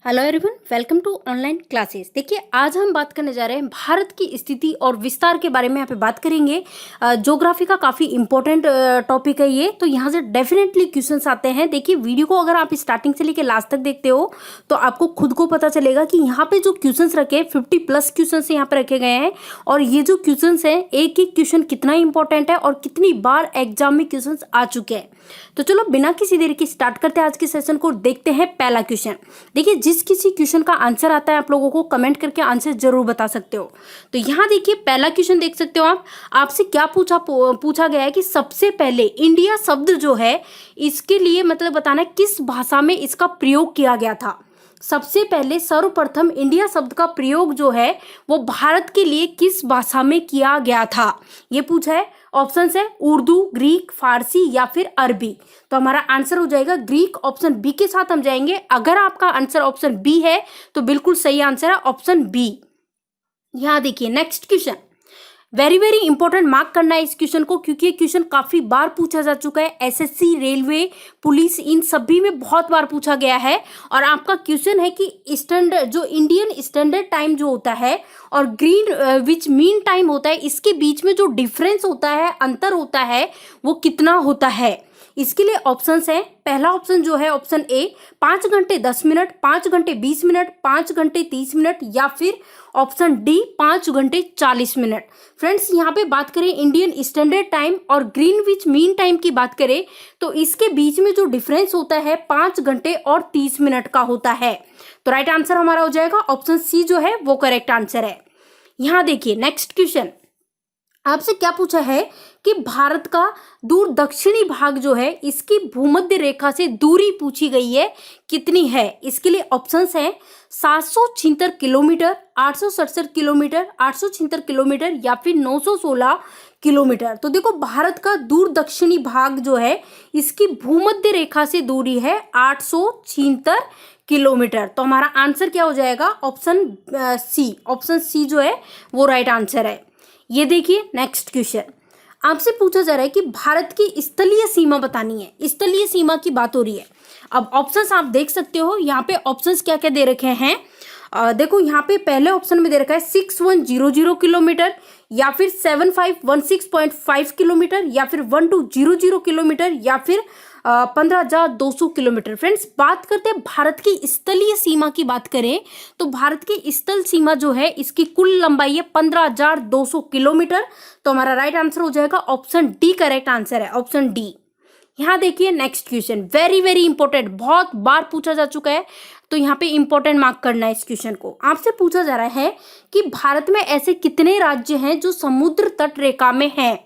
Hello everyone, welcome to online classes. देखिए, आज हम बात करने जा रहे हैं भारत की स्थिति और विस्तार के बारे में। यहाँ पे बात करेंगे। ज्योग्राफी का काफ़ी इंपॉर्टेंट टॉपिक है ये, तो यहाँ से डेफिनेटली क्वेश्चंस आते हैं। देखिए, वीडियो को अगर आप स्टार्टिंग से लेकर लास्ट तक देखते हो तो आपको खुद को पता चलेगा कि यहाँ पे जो क्वेश्चंस रखे 50+ क्वेश्चंस यहाँ पे रखे गए हैं, और ये जो क्वेश्चंस हैं एक एक क्वेश्चन कितना इंपॉर्टेंट है और कितनी बार एग्जाम में क्वेश्चन आ चुके हैं। तो चलो बिना किसी देरी के स्टार्ट करते हैं आज के सेशन को। देखते हैं पहला क्वेश्चन। देखिए, जिस किसी क्वेश्चन का आंसर आता है आप लोगों को कमेंट करके आंसर जरूर बता सकते हो। तो यहाँ देखिए, पहला क्वेश्चन देख सकते हो आप। आपसे क्या पूछा गया है कि सबसे पहले इंडिया शब्द जो है इसके लिए मतलब बताना है किस भाषा में इसका प्रयोग किया गया था। सबसे पहले सर्वप्रथम इंडिया शब्द का प्रयोग जो है वो भारत के लिए किस भाषा में किया गया था, ये पूछा है। ऑप्शन है उर्दू, ग्रीक, फारसी या फिर अरबी। तो हमारा आंसर हो जाएगा ग्रीक। ऑप्शन बी के साथ हम जाएंगे। अगर आपका आंसर ऑप्शन बी है तो बिल्कुल सही आंसर है ऑप्शन बी। यहाँ देखिए next question, very very important, mark करना है इस क्वेश्चन को क्योंकि ये क्वेश्चन काफी बार पूछा जा चुका है। एसएससी, रेलवे, पुलिस, इन सभी में बहुत बार पूछा गया है। और आपका क्वेश्चन है कि स्टैंडर्ड जो इंडियन स्टैंडर्ड टाइम जो होता है और ग्रीन विच मीन टाइम होता है, इसके बीच में जो डिफरेंस होता है, अंतर होता है, वो कितना होता है। इसके लिए ऑप्शंस हैं। पहला ऑप्शन जो है ऑप्शन ए 5 घंटे 10 मिनट, 5 घंटे 20 मिनट, 5 घंटे 30 मिनट या फिर ऑप्शन डी 5 घंटे 40 मिनट। फ्रेंड्स, यहाँ पे बात करें इंडियन स्टैंडर्ड टाइम और ग्रीनविच मीन टाइम की बात करें तो इसके बीच में जो डिफरेंस होता है 5 घंटे और 30 मिनट का होता है। तो राइट आंसर हमारा हो जाएगा ऑप्शन सी जो है वो करेक्ट आंसर है। यहाँ देखिए नेक्स्ट क्वेश्चन, आपसे क्या पूछा है कि भारत का दूर दक्षिणी भाग जो है इसकी भूमध्य रेखा से दूरी पूछी गई है, कितनी है। इसके लिए ऑप्शंस हैं 776 किलोमीटर, 867 किलोमीटर, 876 किलोमीटर या फिर 916 किलोमीटर। तो देखो, भारत का दूर दक्षिणी भाग जो है इसकी भूमध्य रेखा से दूरी है 876 किलोमीटर। तो हमारा आंसर क्या हो जाएगा ऑप्शन सी। ऑप्शन सी जो है वो राइट आंसर है। ये देखिए नेक्स्ट क्वेश्चन, आपसे पूछा जा रहा है कि भारत की स्थलीय सीमा बतानी है। स्थलीय सीमा की बात हो रही है। अब ऑप्शंस आप देख सकते हो। यहाँ पे ऑप्शंस क्या क्या दे रखे हैं। देखो, यहाँ पे पहले ऑप्शन में दे रखा है 6100 किलोमीटर या फिर 7516.5 किलोमीटर या फिर 1200 किलोमीटर या फिर 15,200 किलोमीटर। फ्रेंड्स, बात करते हैं भारत की स्थलीय सीमा की बात करें तो भारत की स्थल सीमा जो है इसकी कुल लंबाई है 15,200 किलोमीटर। तो हमारा राइट आंसर हो जाएगा ऑप्शन डी करेक्ट आंसर है, ऑप्शन डी। यहाँ देखिए next question, very very important, बहुत बार पूछा जा चुका है तो यहाँ पे इंपॉर्टेंट मार्क करना है इस क्वेश्चन को। आपसे पूछा जा रहा है कि भारत में ऐसे कितने राज्य हैं जो समुद्र तट रेखा में हैं।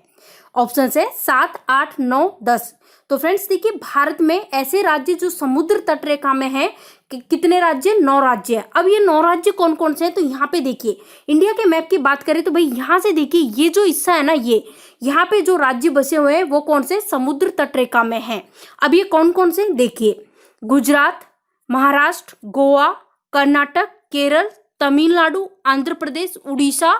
ऑप्शन है 7, 8, 9, 10। तो फ्रेंड्स देखिए, भारत में ऐसे राज्य जो समुद्र तट रेखा में हैं कितने राज्य, 9 राज्य है। अब ये 9 राज्य कौन कौन से हैं तो यहाँ पे देखिए, इंडिया के मैप की बात करें तो भाई यहाँ से देखिए ये जो हिस्सा है ना, ये यहाँ पे जो राज्य बसे हुए हैं वो कौन से समुद्र तट रेखा में हैं। अब ये कौन कौन से देखिए, गुजरात, महाराष्ट्र, गोवा, कर्नाटक, केरल, तमिलनाडु, आंध्र प्रदेश, उड़ीसा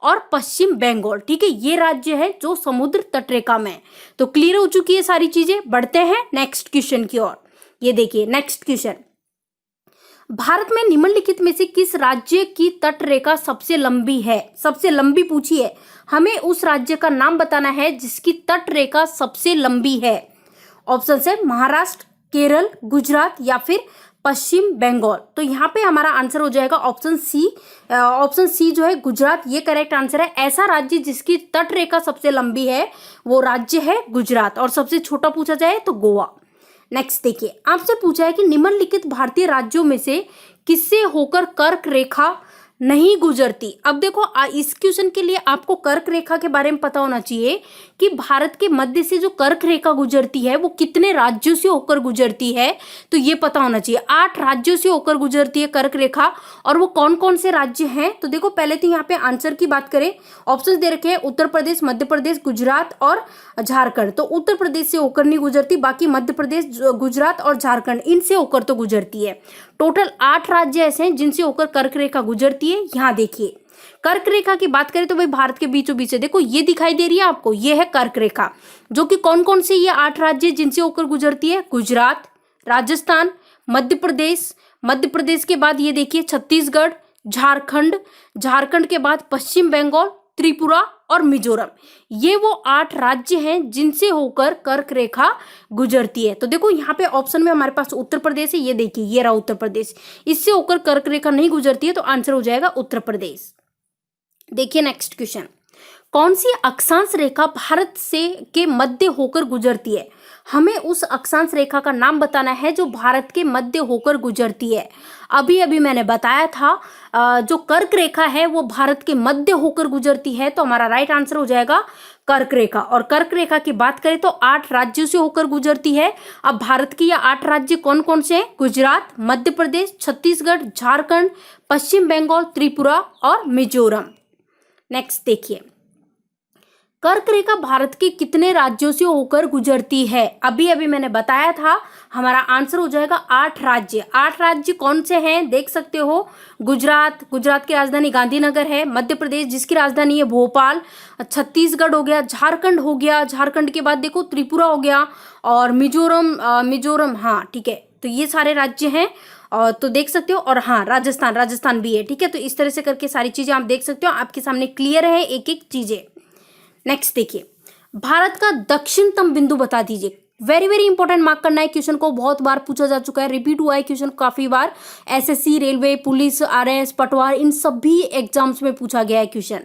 और पश्चिम बंगाल। ठीक है, ये राज्य है जो समुद्र तट रेखा में है। तो क्लियर हो चुकी है सारी चीजें। बढ़ते हैं नेक्स्ट क्वेश्चन की ओर। ये देखिए नेक्स्ट क्वेश्चन, भारत में निम्नलिखित में से किस राज्य की तट रेखा सबसे लंबी है। सबसे लंबी पूछी है, हमें उस राज्य का नाम बताना है जिसकी तट रेखा सबसे लंबी है। ऑप्शन है महाराष्ट्र, केरल, गुजरात या फिर पश्चिम बंगाल। तो यहाँ पे हमारा आंसर हो जाएगा ऑप्शन सी। ऑप्शन सी जो है गुजरात, ये करेक्ट आंसर है। ऐसा राज्य जिसकी तट रेखा सबसे लंबी है वो राज्य है गुजरात, और सबसे छोटा पूछा जाए तो गोवा। नेक्स्ट देखिए, आपसे पूछा है कि निम्नलिखित भारतीय राज्यों में से किससे होकर कर्क रेखा नहीं गुजरती। अब देखो, इस क्वेश्चन के लिए आपको कर्क रेखा के बारे में पता होना चाहिए कि भारत के मध्य से जो कर्क रेखा गुजरती है वो कितने राज्यों से होकर गुजरती है, तो ये पता होना चाहिए। 8 राज्यों से होकर गुजरती है कर्क रेखा, और वो कौन कौन से राज्य हैं। तो देखो, पहले तो यहाँ पे आंसर की बात करें, ऑप्शन दे रखे हैं उत्तर प्रदेश, मध्य प्रदेश, गुजरात और झारखंड। तो उत्तर प्रदेश से होकर नहीं गुजरती, बाकी मध्य प्रदेश, गुजरात और झारखंड इनसे होकर तो गुजरती है। टोटल 8 राज्य ऐसे हैं जिनसे होकर कर्क रेखा गुजरती है। यहाँ देखिए, कर्क रेखा की बात करें तो भाई भारत के बीचों बीच है। देखो, ये दिखाई दे रही है आपको, ये है कर्क रेखा, जो कि कौन कौन से ये 8 राज्य जिनसे होकर गुजरती है, गुजरात, राजस्थान, मध्य प्रदेश, मध्य प्रदेश के बाद ये देखिए छत्तीसगढ़, झारखंड, झारखंड के बाद पश्चिम बंगाल, त्रिपुरा और मिजोरम। ये वो 8 राज्य हैं जिनसे होकर कर्क रेखा गुजरती है। तो देखो यहाँ पे ऑप्शन में हमारे पास उत्तर प्रदेश है, ये देखिए ये रहा उत्तर प्रदेश, इससे होकर कर्क रेखा नहीं गुजरती है, तो आंसर हो जाएगा उत्तर प्रदेश। देखिए नेक्स्ट क्वेश्चन, कौन सी अक्षांश रेखा भारत से के मध्य होकर गुजरती है? हमें उस अक्षांश रेखा का नाम बताना है जो भारत के मध्य होकर गुजरती है। अभी अभी मैंने बताया था जो कर्क रेखा है वो भारत के मध्य होकर गुजरती है, तो हमारा राइट आंसर हो जाएगा कर्क रेखा। और कर्क रेखा की बात करें तो 8 राज्यों से होकर गुजरती है। अब भारत की ये 8 राज्य कौन कौन से हैं? गुजरात, मध्य प्रदेश, छत्तीसगढ़, झारखंड, पश्चिम बंगाल, त्रिपुरा और मिजोरम। नेक्स्ट देखिए, कर्क रेखा भारत के कितने राज्यों से होकर गुजरती है? अभी अभी मैंने बताया था, हमारा आंसर हो जाएगा 8 राज्य। 8 राज्य कौन से हैं देख सकते हो, गुजरात, गुजरात की राजधानी गांधीनगर है, मध्य प्रदेश जिसकी राजधानी है भोपाल, छत्तीसगढ़ हो गया, झारखंड हो गया, झारखंड के बाद देखो त्रिपुरा हो गया, और मिजोरम, मिजोरम, हाँ ठीक है, तो ये सारे राज्य हैं। और तो देख सकते हो, और हाँ राजस्थान, राजस्थान भी है, ठीक है। तो इस तरह से करके सारी चीजें आप देख सकते हो, आपके सामने क्लियर है एक एक चीजें। नेक्स्ट देखिए, भारत का दक्षिणतम बिंदु बता दीजिए। वेरी वेरी इंपॉर्टेंट, मार्क करना है क्वेश्चन को, बहुत बार पूछा जा चुका है, रिपीट हुआ है क्वेश्चन काफी बार, एसएससी, रेलवे, पुलिस, आरएस, पटवार, इन सभी एग्जाम्स में पूछा गया है क्वेश्चन।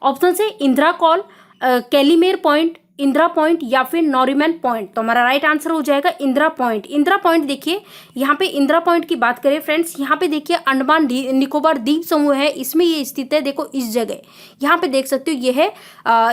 ऑप्शन से Indira call, Calimere point, Indira point या फिर नॉरीमैन पॉइंट। तो हमारा राइट आंसर हो जाएगा इंदिरा पॉइंट। इंदिरा पॉइंट देखिए, यहाँ पे इंदिरा पॉइंट की बात करें फ्रेंड्स, यहाँ पे देखिए अंडमान निकोबार द्वीप समूह है, इसमें ये स्थित है। देखो इस जगह यहाँ पे देख सकते हो, ये है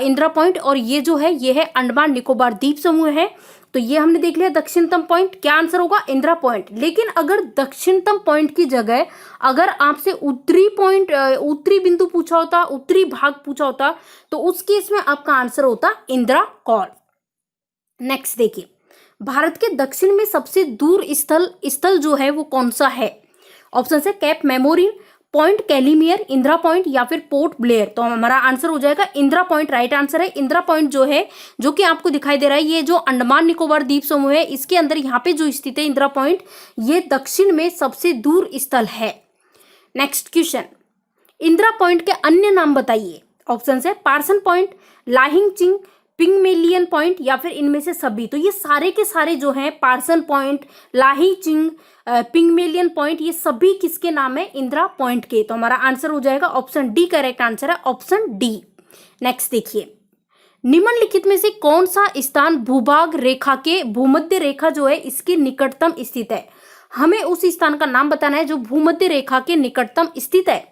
इंदिरा पॉइंट, और ये जो है ये है अंडमान निकोबार द्वीप समूह है। तो ये हमने देख लिया दक्षिणतम पॉइंट, क्या आंसर होगा? इंदिरा पॉइंट। लेकिन अगर दक्षिणतम पॉइंट की जगह अगर आपसे उत्तरी पॉइंट, उत्तरी बिंदु पूछा होता, उत्तरी भाग पूछा होता, तो उस केस में आपका आंसर होता इंदिरा कॉल। नेक्स्ट देखिए, भारत के दक्षिण में सबसे दूर स्थल जो है वो कौन सा है? ऑप्शन है cape memorial, point Calimere, Indira point या फिर पोर्ट ब्लेयर। तो हमारा आंसर हो जाएगा इंदिरा पॉइंट, राइट आंसर है। इंदिरा पॉइंट जो है, जो कि आपको दिखाई दे रहा है, ये जो अंडमान निकोबार द्वीप समूह है, इसके अंदर यहाँ पे जो स्थित है इंदिरा पॉइंट, ये दक्षिण में सबसे दूर स्थल है। नेक्स्ट क्वेश्चन, इंदिरा पॉइंट के अन्य नाम बताइए। ऑप्शन है पार्सन पॉइंट, लाहिंग चिंग, पिंगमेलियन पॉइंट या फिर इनमें से सभी। तो ये सारे के सारे जो हैं, पार्सन पॉइंट, लाहिंग चिंग, पिंगमेलियन पॉइंट, ये सभी किसके नाम है? इंदिरा पॉइंट के। तो हमारा आंसर हो जाएगा ऑप्शन डी, करेक्ट आंसर है ऑप्शन डी। नेक्स्ट देखिए, निम्नलिखित में से कौन सा स्थान भूभाग रेखा के, भूमध्य रेखा जो है इसके निकटतम स्थित है? हमें उस स्थान का नाम बताना है जो भूमध्य रेखा के निकटतम स्थित है।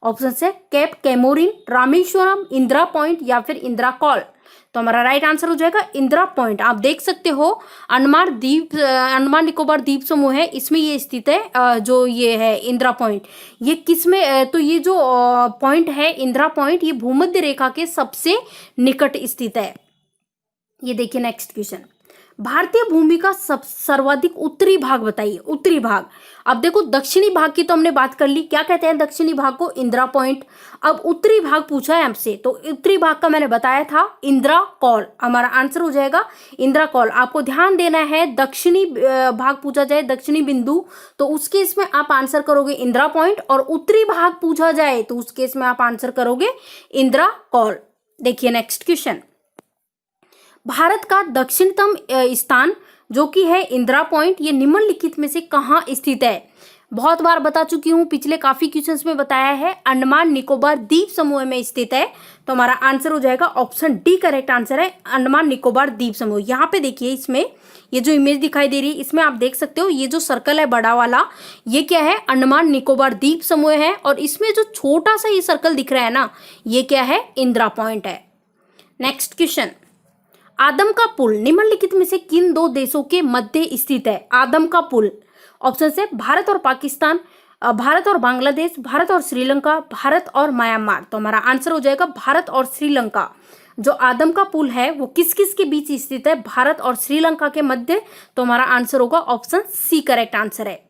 ऑप्शन है cap Comorin, Rameswaram, Indira point या फिर इंदिरा कॉल। तो हमारा राइट आंसर हो जाएगा इंदिरा पॉइंट। आप देख सकते हो अंडमान निकोबार द्वीप समूह है, इसमें ये स्थित है, जो ये है इंदिरा पॉइंट, ये किस में? तो ये जो पॉइंट है इंदिरा पॉइंट, ये भूमध्य रेखा के सबसे निकट स्थित है। ये देखिए नेक्स्ट क्वेश्चन, भारतीय भूमि का सर्वाधिक उत्तरी भाग बताइए। उत्तरी भाग, अब देखो दक्षिणी भाग की तो हमने बात कर ली, क्या कहते हैं दक्षिणी भाग को? इंदिरा पॉइंट। अब उत्तरी भाग पूछा है हमसे, तो उत्तरी भाग का मैंने बताया था इंदिरा कॉल। हमारा आंसर हो जाएगा इंदिरा कॉल। आपको ध्यान देना है, दक्षिणी भाग पूछा जाए, दक्षिणी बिंदु, तो उस केस में आप आंसर करोगे इंदिरा पॉइंट, और उत्तरी भाग पूछा जाए तो उस केस में आप आंसर करोगे इंदिरा कॉल। देखिए नेक्स्ट क्वेश्चन, भारत का दक्षिणतम स्थान जो कि है इंदिरा पॉइंट, ये निम्नलिखित में से कहाँ स्थित है? बहुत बार बता चुकी हूँ, पिछले काफी क्वेश्चंस में बताया है, अंडमान निकोबार द्वीप समूह में स्थित है। तो हमारा आंसर हो जाएगा ऑप्शन डी, करेक्ट आंसर है अंडमान निकोबार द्वीप समूह। यहाँ पे देखिए, इसमें ये जो इमेज दिखाई दे रही है, इसमें आप देख सकते हो ये जो सर्कल है बड़ा वाला, ये क्या है? अंडमान निकोबार द्वीप समूह है, और इसमें जो छोटा सा ये सर्कल दिख रहा है ना, ये क्या है? इंदिरा पॉइंट है। नेक्स्ट क्वेश्चन, आदम का पुल निम्नलिखित में से किन दो देशों के मध्य स्थित है? आदम का पुल, ऑप्शन है भारत और पाकिस्तान, भारत और बांग्लादेश, भारत और श्रीलंका, भारत और म्यांमार। तो हमारा आंसर हो जाएगा भारत और श्रीलंका। जो आदम का पुल है वो किस किस के बीच स्थित है? भारत और श्रीलंका के मध्य। तो हमारा आंसर होगा ऑप्शन सी, करेक्ट आंसर है।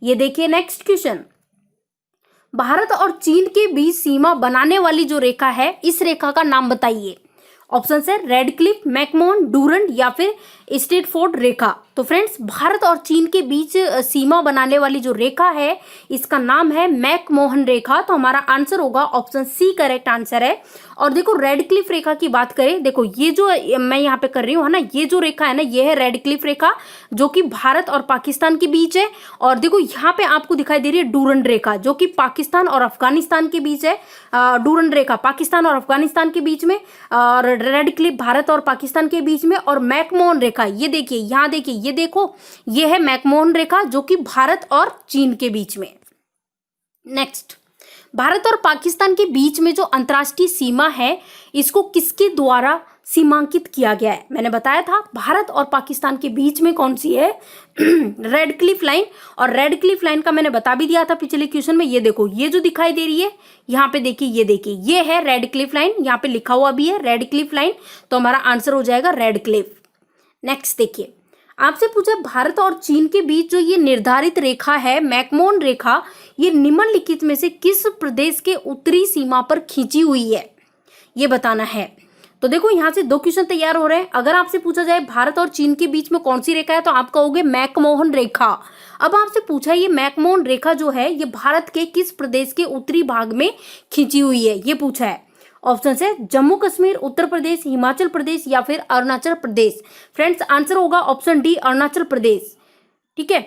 ये देखिए नेक्स्ट क्वेश्चन, भारत और चीन के बीच सीमा बनाने वाली जो रेखा है, इस रेखा का नाम बताइए। ऑप्शन है रेड क्लिफ, मैकमोहन, डूरंड या फिर स्ट्रेटफोर्ड रेखा। तो फ्रेंड्स, भारत और चीन के बीच सीमा बनाने वाली जो रेखा है इसका नाम है मैकमोहन रेखा। तो हमारा आंसर होगा ऑप्शन सी करेक्ट आंसर है। और देखो रेड क्लिफ रेखा की बात करें, देखो ये जो मैं यहाँ पे कर रही हूँ है ना, ये जो रेखा है ना, ये है रेड क्लिफ रेखा जो कि भारत और पाकिस्तान के बीच है। और देखो यहाँ पे आपको दिखाई दे रही है डूरंड रेखा जो कि पाकिस्तान और अफगानिस्तान के बीच है। डूरंड रेखा पाकिस्तान और अफगानिस्तान के बीच में, और रेड क्लिफ भारत और पाकिस्तान के बीच में। और मैकमोहन रेखा ये देखिए, यहाँ देखिए, ये देखो, ये है मैकमोहन रेखा जो कि भारत और चीन के बीच में। नेक्स्ट, भारत और पाकिस्तान के बीच में जो अंतर्राष्ट्रीय सीमा है इसको किसके द्वारा सीमांकित किया गया है? मैंने बताया था भारत और पाकिस्तान के बीच में कौन सी है, रेड क्लिफ लाइन। और रेड क्लिफ लाइन का मैंने बता भी दिया था पिछले क्वेश्चन में। ये देखो, ये जो दिखाई दे रही है यहाँ पे देखिए, ये देखिए, ये है रेड क्लिफ लाइन, यहाँ पे लिखा हुआ भी है रेड क्लिफ लाइन। तो हमारा आंसर हो जाएगा रेड क्लिफ। नेक्स्ट देखिए, आपसे पूछा भारत और चीन के बीच जो ये निर्धारित रेखा है मैकमोहन रेखा, ये निम्नलिखित में से किस प्रदेश के उत्तरी सीमा पर खींची हुई है, ये बताना है। तो देखो यहाँ से दो क्वेश्चन तैयार हो रहे हैं। अगर आपसे पूछा जाए भारत और चीन के बीच में कौन सी रेखा है तो आप कहोगे मैकमोहन रेखा। अब आपसे पूछा ये मैकमोहन रेखा जो है ये भारत के किस प्रदेश के उत्तरी भाग में खींची हुई है, ये पूछा है। ऑप्शन है जम्मू कश्मीर, उत्तर प्रदेश, हिमाचल प्रदेश या फिर अरुणाचल प्रदेश। फ्रेंड्स, आंसर होगा ऑप्शन डी अरुणाचल प्रदेश। ठीक है।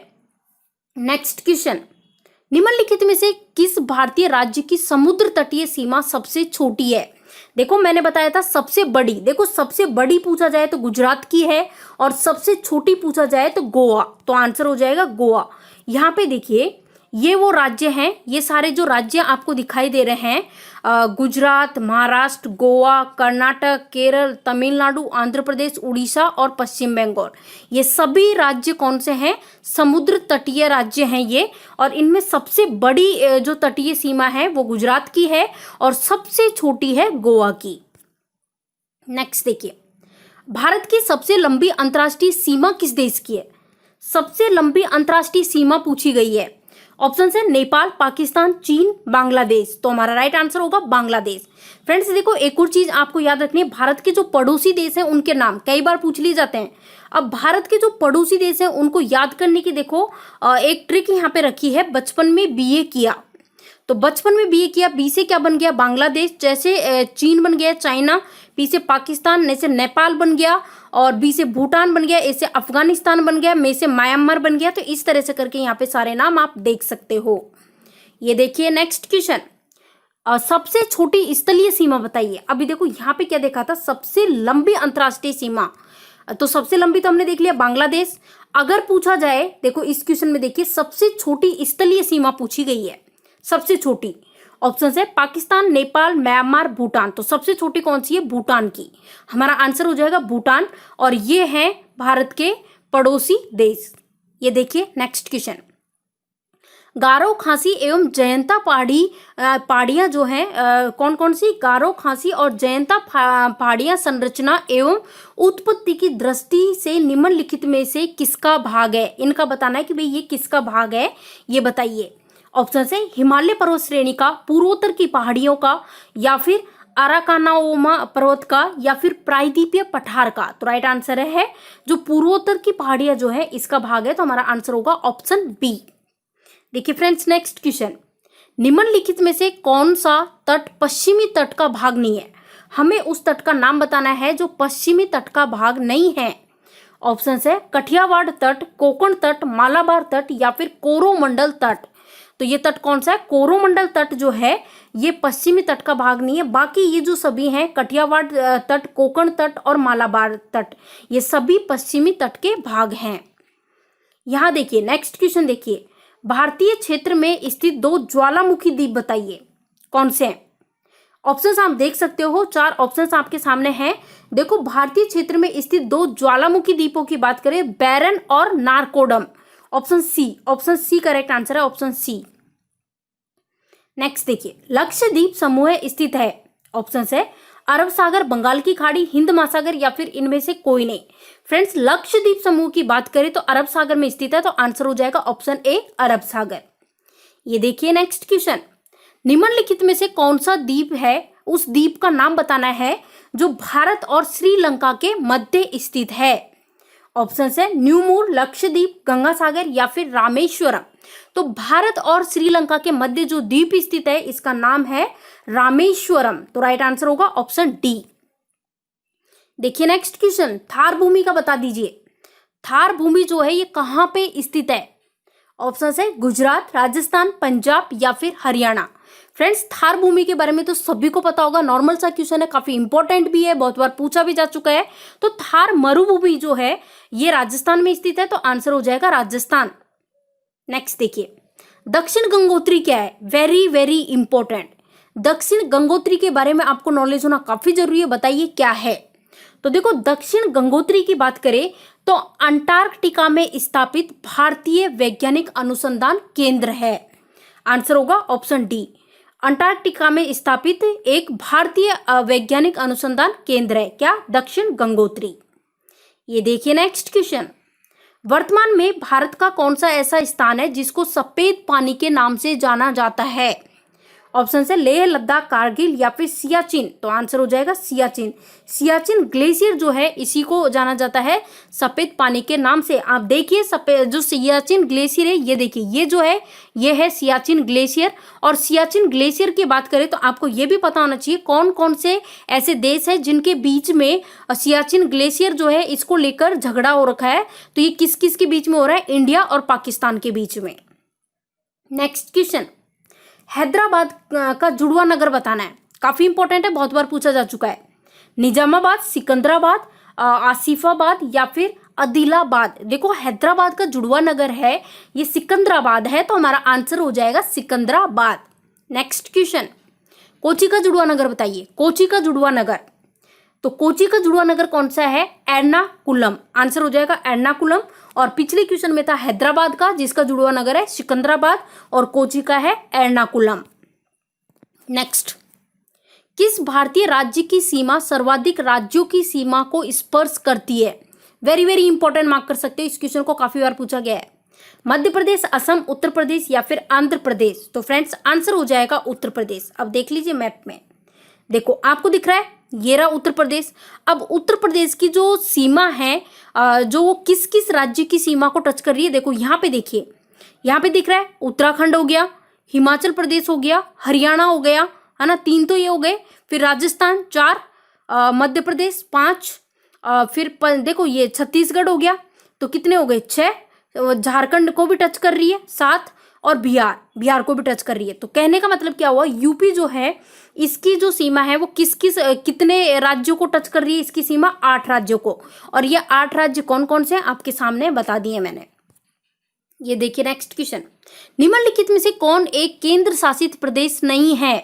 नेक्स्ट क्वेश्चन, निम्नलिखित में से किस भारतीय राज्य की समुद्र तटीय सीमा सबसे छोटी है? देखो मैंने बताया था सबसे बड़ी, देखो सबसे बड़ी पूछा जाए तो गुजरात की है और सबसे छोटी पूछा जाए तो गोवा। तो आंसर हो जाएगा गोवा। यहाँ पे देखिए ये वो राज्य हैं, ये सारे जो राज्य आपको दिखाई दे रहे हैं गुजरात, महाराष्ट्र, गोवा, कर्नाटक, केरल, तमिलनाडु, आंध्र प्रदेश, उड़ीसा और पश्चिम बंगाल, ये सभी राज्य कौन से हैं? समुद्र तटीय राज्य हैं ये। और इनमें सबसे बड़ी जो तटीय सीमा है वो गुजरात की है और सबसे छोटी है गोवा की। नेक्स्ट देखिए, भारत की सबसे लंबी अंतर्राष्ट्रीय सीमा किस देश की है? सबसे लंबी अंतर्राष्ट्रीय सीमा पूछी गई है। ऑप्शन है नेपाल, पाकिस्तान, चीन, बांग्लादेश। तो हमारा राइट आंसर होगा बांग्लादेश। फ्रेंड्स देखो एक और चीज आपको याद रखनी है, भारत के जो पड़ोसी देश हैं उनके नाम कई बार पूछ लिए जाते हैं। अब भारत के जो पड़ोसी देश हैं उनको याद करने की देखो एक ट्रिक यहाँ पे रखी है, बचपन में बीए किया। तो बचपन में बीए किया, बी से क्या बन गया? बांग्लादेश। जैसे चीन बन गया चाइना, बी से पाकिस्तान, ने से नेपाल बन गया और बी से भूटान बन गया, ए से अफगानिस्तान बन गया, मे से म्यांमार बन गया। तो इस तरह से करके यहाँ पे सारे नाम आप देख सकते हो। ये देखिए नेक्स्ट क्वेश्चन, सबसे छोटी स्थलीय सीमा बताइए। अभी देखो यहाँ पे क्या देखा था, सबसे लंबी अंतर्राष्ट्रीय सीमा। तो सबसे लंबी तो हमने देख लिया बांग्लादेश। अगर पूछा जाए, देखो इस क्वेश्चन में देखिए सबसे छोटी स्थलीय सीमा पूछी गई है, सबसे छोटी। ऑप्शन है पाकिस्तान, नेपाल, म्यांमार, भूटान। तो सबसे छोटी कौन सी है? भूटान की। हमारा आंसर हो जाएगा भूटान। और ये है भारत के पड़ोसी देश। ये देखिए नेक्स्ट क्वेश्चन, गारो, खासी एवं जयंता पहाड़ियां जो हैं कौन कौन सी? गारो, खासी और जयंता पहाड़ियां संरचना एवं उत्पत्ति की दृष्टि से निम्नलिखित में से किसका भाग है? इनका बताना है कि भाई ये किसका भाग है, ये बताइए। ऑप्शन है हिमालय पर्वत श्रेणी का, पूर्वोत्तर की पहाड़ियों का, या फिर अराकानाओमा पर्वत का, या फिर प्रायद्वीपीय पठार का। तो राइट आंसर है जो पूर्वोत्तर की पहाड़ियां जो है इसका भाग है। तो हमारा आंसर होगा ऑप्शन बी। देखिए फ्रेंड्स नेक्स्ट क्वेश्चन, निम्नलिखित में से कौन सा तट पश्चिमी तट का भाग नहीं है? हमें उस तट का नाम बताना है जो पश्चिमी तट का भाग नहीं है। ऑप्शन है कठियावाड़ तट, कोंकण तट, मालाबार तट या फिर कोरोमंडल तट। तो ये तट कौन सा है? कोरोमंडल तट जो है ये पश्चिमी तट का भाग नहीं है। बाकी ये जो सभी हैं कठियावाड़ तट, कोंकण तट और मालाबार तट, ये सभी पश्चिमी तट के भाग हैं। यहाँ देखिए नेक्स्ट क्वेश्चन, देखिए भारतीय क्षेत्र में स्थित दो ज्वालामुखी द्वीप बताइए कौन से हैं? ऑप्शंस आप देख सकते हो, 4 ऑप्शंस आपके सामने हैं। देखो भारतीय क्षेत्र में स्थित दो ज्वालामुखी द्वीपों की बात करें, बैरन और नारकोडम। ऑप्शन सी करेक्ट आंसर है, ऑप्शन सी। नेक्स्ट देखिए, लक्षद्वीप समूह स्थित है। ऑप्शन है अरब सागर, बंगाल की खाड़ी, हिंद महासागर या फिर इनमें से कोई नहीं। फ्रेंड्स लक्षद्वीप समूह की बात करें तो अरब सागर में स्थित है। तो आंसर हो जाएगा ऑप्शन ए अरब सागर। ये देखिए नेक्स्ट क्वेश्चन, निम्नलिखित में से कौन सा द्वीप है, उस द्वीप का नाम बताना है जो भारत और श्रीलंका के मध्य स्थित है। ऑप्शन है न्यूमूर, लक्षद्वीप, गंगा सागर या फिर रामेश्वरम। तो भारत और श्रीलंका के मध्य जो द्वीप स्थित है इसका नाम है रामेश्वरम। तो राइट आंसर होगा ऑप्शन डी। देखिए नेक्स्ट क्वेश्चन, थार भूमि का बता दीजिए। थार भूमि जो है ये कहाँ पे स्थित है? ऑप्शन है गुजरात, राजस्थान, पंजाब या फिर हरियाणा। फ्रेंड्स थार भूमि के बारे में तो सभी को पता होगा, नॉर्मल सा क्वेश्चन है, काफी इंपॉर्टेंट भी है, बहुत बार पूछा भी जा चुका है। तो थार मरुभूमि जो है ये राजस्थान में स्थित है, तो आंसर हो जाएगा राजस्थान। नेक्स्ट देखिए, दक्षिण गंगोत्री क्या है? Very very important. दक्षिण गंगोत्री के बारे में आपको नॉलेज होना काफी जरूरी है, बताइए क्या है? तो देखो दक्षिण गंगोत्री की बात करें तो अंटार्कटिका में स्थापित भारतीय वैज्ञानिक अनुसंधान केंद्र है। आंसर होगा ऑप्शन डी। अंटार्कटिका में स्थापित एक भारतीय वैज्ञानिक अनुसंधान केंद्र है क्या? दक्षिण गंगोत्री। ये देखिए नेक्स्ट क्वेश्चन, वर्तमान में भारत का कौन सा ऐसा स्थान है जिसको सफेद पानी के नाम से जाना जाता है? ऑप्शन है लेह, लद्दाख, कारगिल या फिर सियाचिन। तो आंसर हो जाएगा सियाचिन। सियाचिन ग्लेशियर जो है इसी को जाना जाता है सफेद पानी के नाम से। आप देखिए सफेद जो सियाचिन ग्लेशियर है, ये देखिए ये जो है ये है सियाचिन ग्लेशियर। और सियाचिन ग्लेशियर की बात करें तो आपको ये भी पता होना चाहिए कौन कौन से ऐसे देश है जिनके बीच में सियाचिन ग्लेशियर जो है इसको लेकर झगड़ा हो रखा है। तो ये किस किस के बीच में हो रहा है? इंडिया और पाकिस्तान के बीच में। नेक्स्ट क्वेश्चन, हैदराबाद का जुड़वा नगर बताना है, काफी इंपॉर्टेंट है, बहुत बार पूछा जा चुका है। निजामाबाद, सिकंदराबाद, आसिफाबाद या फिर आदिलाबाद। देखो हैदराबाद का जुड़वा नगर है ये सिकंदराबाद है, तो हमारा आंसर हो जाएगा सिकंदराबाद। नेक्स्ट क्वेश्चन, कोची का जुड़वा नगर बताइए। कोची का जुड़वा नगर, तो कोची का जुड़वा नगर कौन सा है? एर्नाकुलम। आंसर हो जाएगा एर्नाकुलम। और पिछले क्वेश्चन में था हैदराबाद का जिसका जुड़वा नगर है सिकंदराबाद, और कोची का है एर्नाकुलम। नेक्स्ट, किस भारतीय राज्य की सीमा सर्वाधिक राज्यों की सीमा को स्पर्श करती है? वेरी वेरी इंपॉर्टेंट, मार्क कर सकते हो, इस क्वेश्चन को काफी बार पूछा गया है। मध्य प्रदेश, असम, उत्तर प्रदेश या फिर आंध्र प्रदेश। तो फ्रेंड्स आंसर हो जाएगा उत्तर प्रदेश। अब देख लीजिए मैप में, देखो आपको दिख रहा है ये रहा उत्तर प्रदेश। अब उत्तर प्रदेश की जो सीमा है जो वो किस किस राज्य की सीमा को टच कर रही है, देखो यहाँ पे देखिए, यहाँ पे दिख रहा है उत्तराखंड हो गया, हिमाचल प्रदेश हो गया, हरियाणा हो गया, है ना, 3 तो ये हो गए, फिर राजस्थान 4, मध्य प्रदेश 5, फिर देखो ये छत्तीसगढ़ हो गया, तो कितने हो गए 6, झारखंड को भी टच कर रही है 7, और बिहार को भी टच कर रही है। तो कहने का मतलब क्या हुआ, यूपी जो है इसकी जो सीमा है वो कितने राज्यों को टच कर रही है? इसकी सीमा 8 राज्यों को। और ये 8 राज्य कौन कौन से आपके सामने बता दिए मैंने। ये देखिए नेक्स्ट क्वेश्चन, निम्नलिखित में से कौन एक केंद्र शासित प्रदेश नहीं है?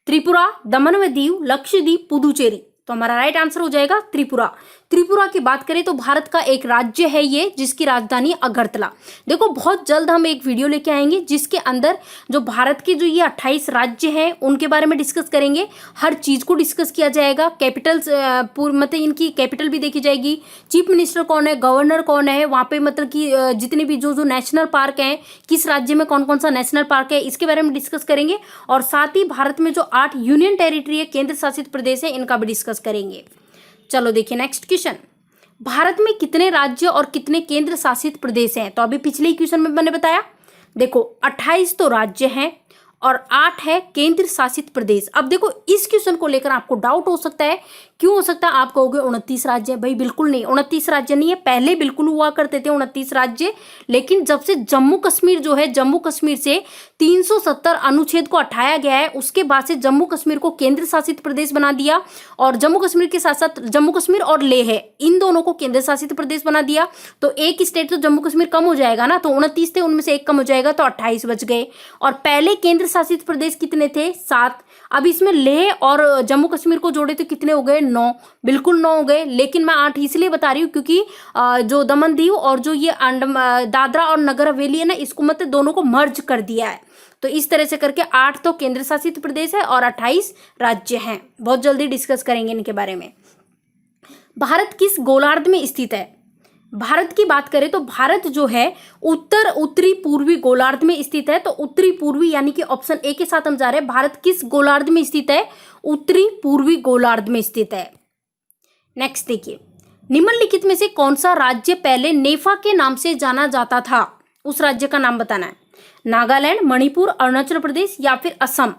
त्रिपुरा, दमन व दीव, लक्षद्वीप, पुदुचेरी। तो हमारा राइट आंसर हो जाएगा त्रिपुरा। त्रिपुरा की बात करें तो भारत का एक राज्य है ये जिसकी राजधानी अगरतला। देखो बहुत जल्द हम एक वीडियो लेके आएंगे जिसके अंदर जो भारत के जो ये 28 राज्य हैं उनके बारे में डिस्कस करेंगे, हर चीज को डिस्कस किया जाएगा। कैपिटल्स मतलब इनकी कैपिटल भी देखी जाएगी, चीफ मिनिस्टर कौन है, गवर्नर कौन है, वहाँ पे मतलब कि जितने भी जो नेशनल पार्क हैं, किस राज्य में कौन कौन सा नेशनल पार्क है, इसके बारे में डिस्कस करेंगे। और साथ ही भारत में जो 8 यूनियन टेरिटरी है, केंद्र शासित प्रदेश है, इनका भी डिस्कस करेंगे। चलो देखिए नेक्स्ट क्वेश्चन, भारत में कितने राज्य और कितने केंद्र शासित प्रदेश हैं? तो अभी पिछले क्वेश्चन में मैंने बताया, देखो 28 तो राज्य हैं और 8 है केंद्र शासित प्रदेश। अब देखो इस क्वेश्चन को लेकर आपको डाउट हो सकता है, क्यों हो सकता है? आप कहोगे 29 राज्य। भाई बिल्कुल नहीं, 29 राज्य नहीं है, पहले बिल्कुल हुआ करते थे 29 राज्य, लेकिन जब से जम्मू कश्मीर जो है, जम्मू कश्मीर से 370 अनुच्छेद को हटाया गया है, उसके बाद से जम्मू कश्मीर को केंद्र शासित प्रदेश बना दिया। और जम्मू कश्मीर के साथ साथ जम्मू कश्मीर और लेह है, इन दोनों को केंद्र शासित प्रदेश बना दिया। तो एक स्टेट तो जम्मू कश्मीर कम हो जाएगा ना, तो 29 थे, उनमें से एक कम हो जाएगा, तो 28 बच गए। और पहले केंद्र शासित प्रदेश कितने थे? 7। अब इसमें लेह और जम्मू कश्मीर को जोड़े तो कितने हो गए? 9। बिल्कुल 9 हो गए, लेकिन मैं 8 इसलिए बता रही हूँ क्योंकि जो दमन दीव और जो ये दादरा और नगर हवेली है ना, इसको मतलब दोनों को मर्ज कर दिया है। तो इस तरह से करके 8 तो केंद्र शासित प्रदेश है और 28 राज्य हैं। बहुत जल्दी डिस्कस करेंगे इनके बारे में। भारत किस गोलार्ध में स्थित है? भारत की बात करें तो भारत जो है उत्तरी पूर्वी गोलार्ध में स्थित है। तो उत्तरी पूर्वी यानी कि ऑप्शन ए के साथ हम जा रहे हैं। भारत किस गोलार्ध में स्थित है? उत्तरी पूर्वी गोलार्ध में स्थित है। नेक्स्ट देखिए, निम्नलिखित में से कौन सा राज्य पहले नेफा के नाम से जाना जाता था? उस राज्य का नाम बताना है। नागालैंड, मणिपुर, अरुणाचल प्रदेश या फिर असम।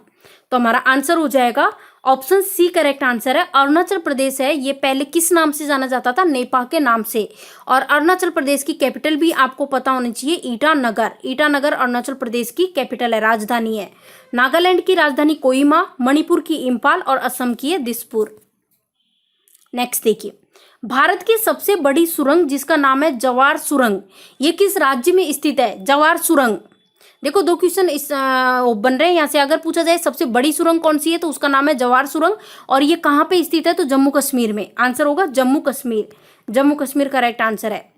तो हमारा आंसर हो जाएगा ऑप्शन सी करेक्ट आंसर है। अरुणाचल प्रदेश है, ये पहले किस नाम से जाना जाता था? नेपा के नाम से। और अरुणाचल प्रदेश की कैपिटल भी आपको पता होनी चाहिए, ईटानगर। ईटानगर अरुणाचल प्रदेश की कैपिटल है, राजधानी है। नागालैंड की राजधानी कोहिमा, मणिपुर की इम्फाल और असम की है दिसपुर। नेक्स्ट देखिए, भारत की सबसे बड़ी सुरंग जिसका नाम है जवार सुरंग, ये किस राज्य में स्थित है? जवार सुरंग। देखो दो क्वेश्चन इस बन रहे हैं यहाँ से। अगर पूछा जाए सबसे बड़ी सुरंग कौन सी है तो उसका नाम है जवार सुरंग, और ये कहाँ पे स्थित है? तो जम्मू कश्मीर में। आंसर होगा जम्मू कश्मीर। जम्मू कश्मीर करेक्ट आंसर है।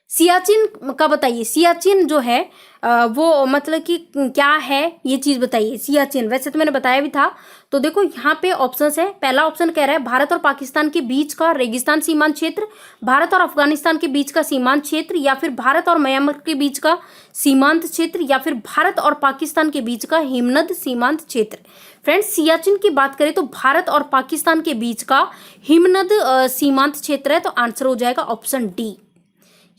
सियाचिन का बताइए। सियाचिन जो है वो मतलब कि क्या है, ये चीज बताइए। सियाचिन वैसे तो मैंने बताया भी था। तो देखो यहाँ पे ऑप्शंस है। पहला ऑप्शन कह रहा है भारत और पाकिस्तान के बीच का रेगिस्तान सीमांत क्षेत्र, भारत और अफगानिस्तान के बीच का सीमांत क्षेत्र, या फिर भारत और म्यांमार के बीच का सीमांत क्षेत्र, या फिर भारत और पाकिस्तान के बीच का हिमनद सीमांत क्षेत्र। फ्रेंड्स, सियाचिन की बात करें तो भारत और पाकिस्तान के बीच का हिमनद सीमांत क्षेत्र है। तो आंसर हो जाएगा ऑप्शन डी।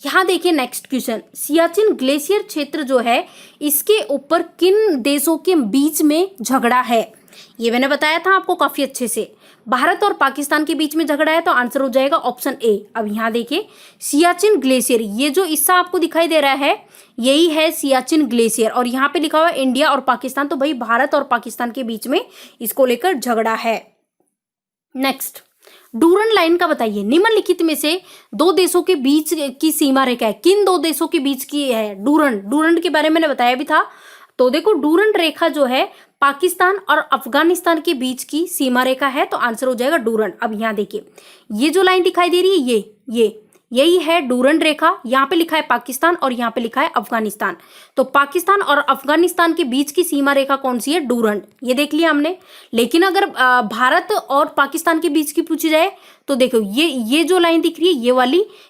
यहाँ देखिए नेक्स्ट क्वेश्चन, सियाचिन ग्लेशियर क्षेत्र जो है इसके ऊपर किन देशों के बीच में झगड़ा है? ये मैंने बताया था आपको काफी अच्छे से। भारत और पाकिस्तान के बीच में झगड़ा है, तो आंसर हो जाएगा ऑप्शन ए। अब यहाँ देखिए सियाचिन ग्लेशियर, ये जो हिस्सा आपको दिखाई दे रहा है यही है सियाचिन ग्लेशियर, और यहाँ पे लिखा हुआ है इंडिया और पाकिस्तान। तो भाई भारत और पाकिस्तान के बीच में इसको लेकर झगड़ा है। नेक्स्ट, डूरन लाइन का बताइए। निम्नलिखित में से दो देशों के बीच की सीमा रेखा है, किन दो देशों के बीच की है? डूरन। डूरन के बारे में मैंने बताया भी था। तो देखो डूरन रेखा जो है पाकिस्तान और अफगानिस्तान के बीच की सीमा रेखा है। तो आंसर हो जाएगा डूरन। अब यहाँ देखिए ये जो लाइन दिखाई दे रही है यही है डूरन रेखा। यहाँ पे लिखा है पाकिस्तान और यहाँ पे लिखा है अफगानिस्तान। तो पाकिस्तान और अफगानिस्तान के बीच की सीमा रेखा कौन सी है? डूरन। ये देख लिया हमने। लेकिन अगर भारत और पाकिस्तान के बीच की पूछी जाए तो देखो ये जो लाइन दिख रही है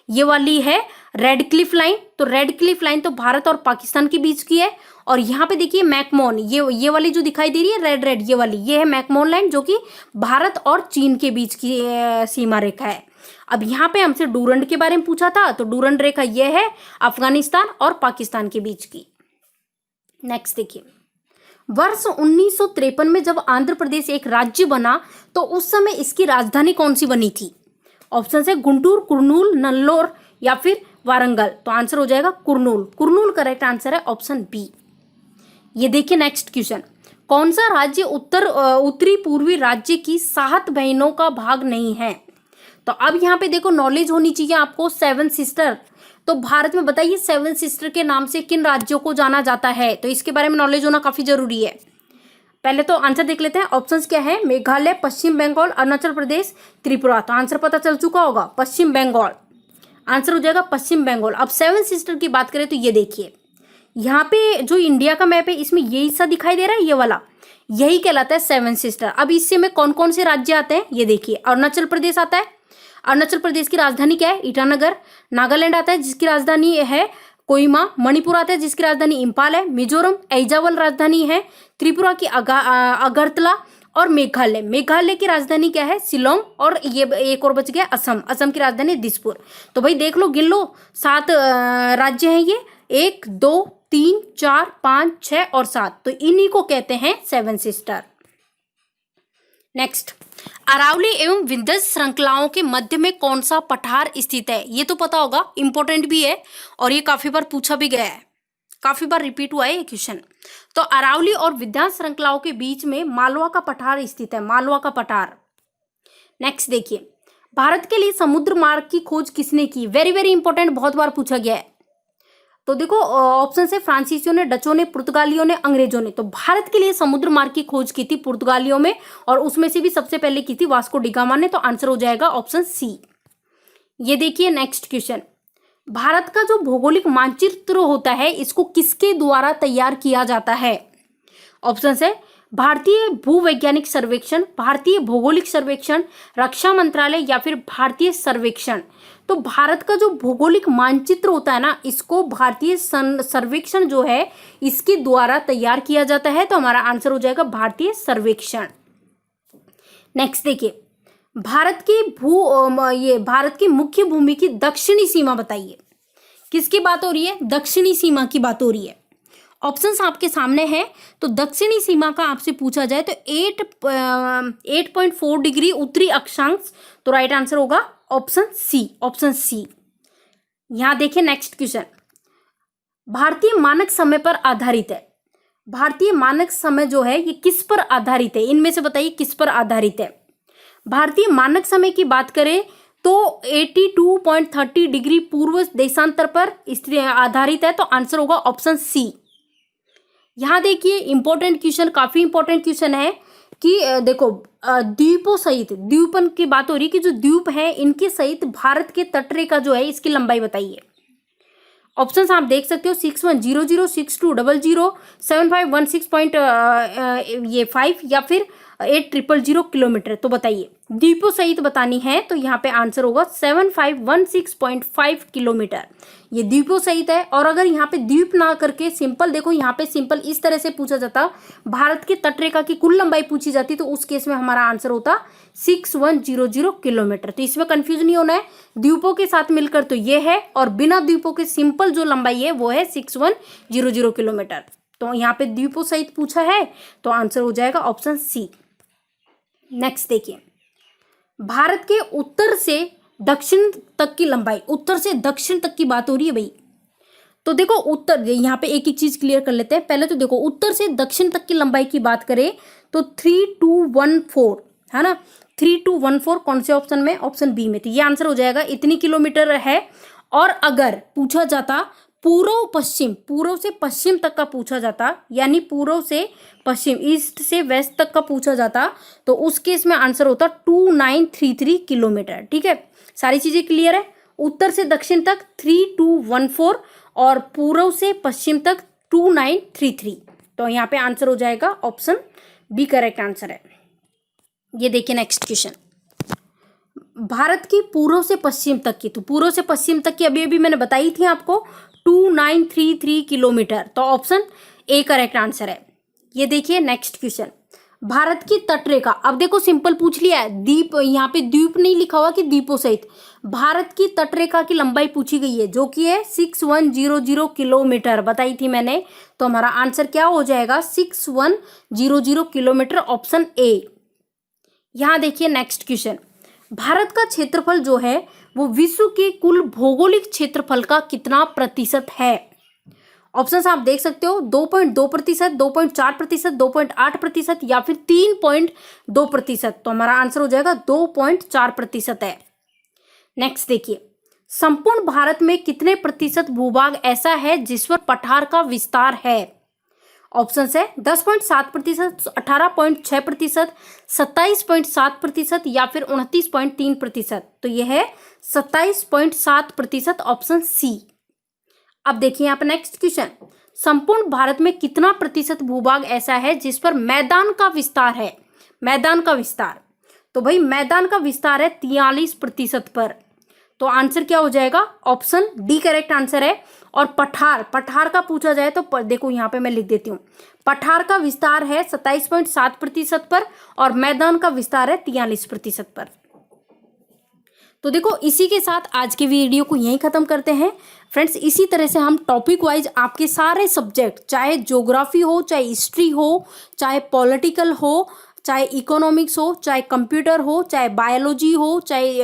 ये वाली है रेड क्लिफ लाइन। तो रेड क्लिफ लाइन तो भारत और पाकिस्तान के बीच की है। और यहाँ पे देखिए मैकमोन, ये वाली जो दिखाई दे रही है रेड रेड, ये है मैकमोन लाइन जो कि भारत और चीन के बीच की सीमा रेखा है। अब यहाँ पे हमसे डूरंड के बारे में पूछा था, तो डूरंड रेखा ये है अफगानिस्तान और पाकिस्तान के बीच की। नेक्स्ट देखिए, वर्ष 1953 में जब आंध्र प्रदेश एक राज्य बना तो उस समय इसकी राजधानी कौन सी बनी थी? ऑप्शन है गुंटूर, कुर्नूल, नल्लोर या फिर वारंगल। तो आंसर हो जाएगा कुर्नूल। कुर्नूल करेक्ट आंसर है, ऑप्शन बी। ये देखिए नेक्स्ट क्वेश्चन, कौन सा राज्य उत्तरी पूर्वी राज्य की 7 बहनों का भाग नहीं है? तो अब यहाँ पे देखो नॉलेज होनी चाहिए आपको। 7 सिस्टर, तो भारत में बताइए 7 सिस्टर के नाम से किन राज्यों को जाना जाता है? तो इसके बारे में नॉलेज होना काफी जरूरी है। पहले तो आंसर देख लेते हैं। ऑप्शंस क्या है? मेघालय, पश्चिम बंगाल, अरुणाचल प्रदेश, त्रिपुरा। तो आंसर पता चल चुका होगा, पश्चिम बंगाल। आंसर हो जाएगा पश्चिम बंगाल। अब 7 सिस्टर की बात करें तो ये देखिए यहाँ पे जो इंडिया का मैप है इसमें ये हिस्सा दिखाई दे रहा है, ये वाला यही कहलाता है 7 सिस्टर। अब इससे में कौन कौन से राज्य आते हैं ये देखिए। अरुणाचल प्रदेश आता है, अरुणाचल प्रदेश की राजधानी क्या है? ईटानगर। नागालैंड आता है जिसकी राजधानी है कोहिमा। मणिपुर आता है जिसकी राजधानी इम्फाल है। मिजोरम ऐजावल राजधानी है। त्रिपुरा की अगरतला। और मेघालय की राजधानी क्या है? शिलोंग। और ये एक और बच गया असम की राजधानी दिसपुर। तो भाई देख लो, गिन लो, 7 राज्य हैं ये, 1 2 3 4 5 6 और 7। तो इन्हीं को कहते हैं 7 सिस्टर। नेक्स्ट, अरावली एवं विंध्य श्रृंखलाओं के मध्य में कौन सा पठार स्थित है? ये तो पता होगा, इंपॉर्टेंट भी है और ये काफी बार पूछा भी गया है, काफी बार रिपीट हुआ है ये क्वेश्चन। तो अरावली और विंध्य श्रृंखलाओं के बीच में मालवा का पठार स्थित है, मालवा का पठार। नेक्स्ट देखिए, भारत के लिए समुद्र मार्ग की खोज किसने की? वेरी वेरी इंपॉर्टेंट, बहुत बार पूछा गया है। तो देखो ऑप्शन है फ्रांसीसियों ने, डचों ने, पुर्तगालियों ने, अंग्रेजों ने। तो भारत के लिए समुद्र मार्ग की खोज की थी पुर्तगालियों में, और उसमें से भी सबसे पहले की थी वास्को डी गामा ने। तो आंसर हो जाएगा ऑप्शन सी। ये देखिए नेक्स्ट क्वेश्चन, भारत का जो भौगोलिक मानचित्र होता है इसको किसके द्वारा तैयार किया जाता है? ऑप्शन है भारतीय भूवैज्ञानिक सर्वेक्षण, भारतीय भौगोलिक सर्वेक्षण, रक्षा मंत्रालय या फिर भारतीय सर्वेक्षण। तो भारत का जो भौगोलिक मानचित्र होता है ना, इसको भारतीय सर्वेक्षण जो है इसके द्वारा तैयार किया जाता है। तो हमारा आंसर हो जाएगा भारतीय सर्वेक्षण। नेक्स्ट देखिए, भारत की मुख्य भूमि की दक्षिणी सीमा बताइए। किसकी बात हो रही है? दक्षिणी सीमा की बात हो रही है। ऑप्शंस आपके सामने हैं। तो दक्षिणी सीमा का आपसे पूछा जाए तो 8.4 डिग्री उत्तरी अक्षांश। तो राइट आंसर होगा ऑप्शन सी, ऑप्शन सी। यहां देखिए नेक्स्ट क्वेश्चन, भारतीय मानक समय पर आधारित है। भारतीय मानक समय जो है ये किस पर आधारित है? इनमें से बताइए किस पर आधारित है। भारतीय मानक समय की बात करें तो 82.30 डिग्री पूर्व देशांतर पर आधारित है। तो आंसर होगा ऑप्शन सी। यहां देखिए इंपॉर्टेंट क्वेश्चन, काफी इंपॉर्टेंट क्वेश्चन है कि देखो द्वीपों सहित, द्वीपन की बात हो रही है कि जो द्वीप है इनके सहित भारत के तटरेखा जो है इसकी लंबाई बताइए। ऑप्शंस आप देख सकते हो 6100, 6200, 7516.5 या फिर 8000 किलोमीटर। तो बताइए द्वीपों सहित बतानी है तो यहाँ पे आंसर होगा 7516.5 किलोमीटर। ये द्वीपों सहित है। और अगर यहाँ पे द्वीप ना करके सिंपल देखो, यहाँ पे सिंपल इस तरह से पूछा जाता, भारत के तटरेखा की कुल लंबाई पूछी जाती तो उस केस में हमारा आंसर होता 6100 किलोमीटर। तो इसमें कंफ्यूज नहीं होना है, द्वीपों के साथ मिलकर तो ये है और बिना द्वीपों के सिंपल जो लंबाई है वो है 6100 किलोमीटर। तो यहाँ पे द्वीपों सहित पूछा है तो आंसर हो जाएगा ऑप्शन सी। नेक्स्ट देखिए, भारत के उत्तर से दक्षिण तक की लंबाई, उत्तर से दक्षिण तक की बात हो रही है भाई। तो देखो उत्तर, यहाँ पे एक एक चीज क्लियर कर लेते हैं। पहले तो देखो उत्तर से दक्षिण तक की लंबाई की बात करें तो 3214 है ना, 3214 कौन से ऑप्शन में? ऑप्शन बी में। तो ये आंसर हो जाएगा, इतनी किलोमीटर है। और अगर पूछा जाता पूर्व पश्चिम, पूर्व से पश्चिम तक का पूछा जाता, यानी पूर्व से पश्चिम, ईस्ट से वेस्ट तक का पूछा जाता तो उस केस में आंसर होता 2933 किलोमीटर। ठीक है, सारी चीजें क्लियर है। उत्तर से दक्षिण तक 3214 और पूर्व से पश्चिम तक 2933। तो यहाँ पे आंसर हो जाएगा ऑप्शन बी, करेक्ट आंसर है। ये देखिए नेक्स्ट क्वेश्चन, भारत की पूर्व से पश्चिम तक की, तो पूर्व से पश्चिम तक की अभी अभी मैंने बताई थी आपको 2933 किलोमीटर। तो ऑप्शन ए करेक्ट आंसर है। ये देखिए नेक्स्ट क्वेश्चन, भारत की तटरेखा, अब देखो सिंपल पूछ लिया है, द्वीप, यहाँ पे द्वीप नहीं लिखा हुआ कि द्वीपों सहित, भारत की तटरेखा की लंबाई पूछी गई है जो कि है 6100 किलोमीटर बताई थी मैंने। तो हमारा आंसर क्या हो जाएगा 6100 किलोमीटर, ऑप्शन ए। यहां देखिए नेक्स्ट क्वेश्चन, भारत का क्षेत्रफल जो है वो विश्व के कुल भौगोलिक क्षेत्रफल का कितना प्रतिशत है? ऑप्शंस आप देख सकते हो 2.2%, 2.4%, 2.8% या फिर 3.2%। तो हमारा आंसर हो जाएगा 2.4% है। नेक्स्ट देखिए, संपूर्ण भारत में कितने प्रतिशत भूभाग ऐसा है जिस पर पठार का विस्तार है? ऑप्शन है 10.7%, 18.6%, 27.7% या फिर 29.3%। तो यह है 27.7%, ऑप्शन सी। अब देखिए यहाँ पर नेक्स्ट क्वेश्चन, संपूर्ण भारत में कितना प्रतिशत भूभाग ऐसा है जिस पर मैदान का विस्तार है? मैदान का विस्तार, तो भाई मैदान का विस्तार है 43% पर। तो आंसर क्या हो जाएगा? ऑप्शन डी करेक्ट आंसर है। और पठार, पठार का पूछा जाए तो देखो यहाँ पे मैं लिख देती हूँ, पठार का विस्तार है 27.7% पर और मैदान का विस्तार है 43% पर। तो देखो इसी के साथ आज के वीडियो को यहीं खत्म करते हैं फ्रेंड्स। इसी तरह से हम टॉपिक वाइज आपके सारे सब्जेक्ट, चाहे ज्योग्राफी हो, चाहे हिस्ट्री हो, चाहे पॉलिटिकल हो, चाहे इकोनॉमिक्स हो, चाहे कंप्यूटर हो, चाहे बायोलॉजी हो, चाहे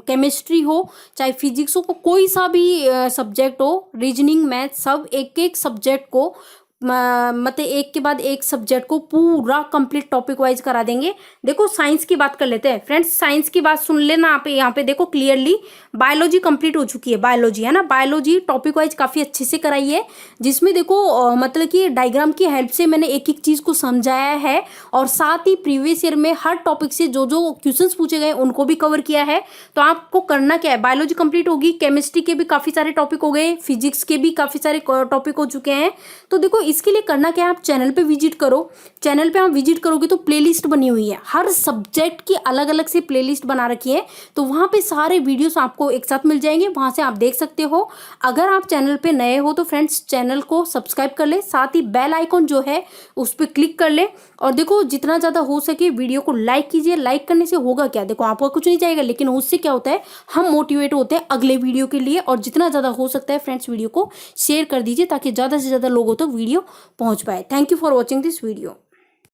केमिस्ट्री हो, चाहे फिजिक्स हो, कोई सा भी सब्जेक्ट हो, रीजनिंग, मैथ, सब एक एक सब्जेक्ट को मतलब एक के बाद एक सब्जेक्ट को पूरा कंप्लीट टॉपिक वाइज करा देंगे। देखो साइंस की बात कर लेते हैं फ्रेंड्स, साइंस की बात सुन लेना आप। यहाँ पे देखो क्लियरली बायोलॉजी कंप्लीट हो चुकी है, बायोलॉजी है ना, बायोलॉजी टॉपिक वाइज काफ़ी अच्छे से कराई है, जिसमें देखो मतलब कि डायग्राम की हेल्प से मैंने एक एक चीज़ को समझाया है और साथ ही प्रीवियस ईयर में हर टॉपिक से जो जो क्वेश्चंस पूछे गए उनको भी कवर किया है। तो आपको करना क्या है, बायोलॉजी कंप्लीट होगी, केमिस्ट्री के भी काफ़ी सारे टॉपिक हो गए, फिजिक्स के भी काफ़ी सारे टॉपिक हो चुके हैं। तो देखो इसके लिए करना क्या है, आप चैनल पे विजिट करो। चैनल पे आप विजिट करोगे तो प्लेलिस्ट बनी हुई है, हर सब्जेक्ट की अलग अलग से प्लेलिस्ट बना रखी है, तो वहाँ पे सारे वीडियोस आपको एक साथ मिल जाएंगे, वहाँ से आप देख सकते हो। अगर आप चैनल पे नए हो तो फ्रेंड्स चैनल को सब्सक्राइब कर ले, साथ ही बेल आइकॉन जो है उस पर क्लिक कर ले। और देखो जितना ज़्यादा हो सके वीडियो को लाइक कीजिए। लाइक करने से होगा क्या, देखो आपका कुछ नहीं जाएगा, लेकिन उससे क्या होता है, हम मोटिवेट होते हैं अगले वीडियो के लिए। और जितना ज़्यादा हो सकता है फ्रेंड्स वीडियो को शेयर कर दीजिए ताकि ज़्यादा से ज़्यादा लोगों तक वीडियो पहुँच पाए। Thank you for watching this video.